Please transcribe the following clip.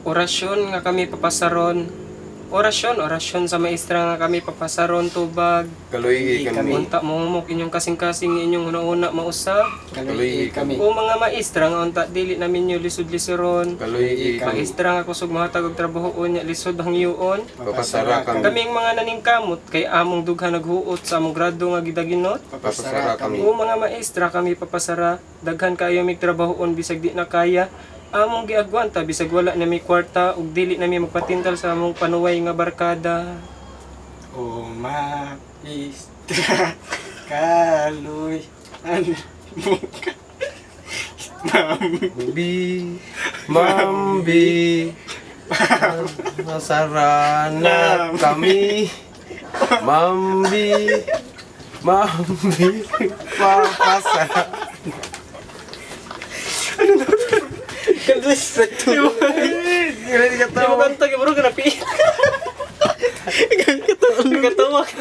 orasyon nga kami papasaron. Orasyon sa maestra nga kami papasaron tubag. Kaluigi kami. Unta mo inyong kasing-kasing inyong una-una mausap. Kaluigi kami. O mga maestra nga unta dili namin nyo lisod-lisoron. Kaluigi kami. Maestra nga kusog mahatag og trabahoon nya lisod hangyoon. Papasara kami. Kaming mga naningkamot kay among dughan naghuot sa among grado nga gidaginot. Papasara kami. O mga maestra kami papasara, daghan kayo mig trabahoon bisag di na kaya. Among giagwanta bisag wala na may kwarta ug dili na may magpatintal sa among panuway nga barkada. O maestra kaloy Mambi Masarana kami. Mambi Papasara. Kalis sa to. Hindi mo kanta, bro, kanapi. Katawa ka.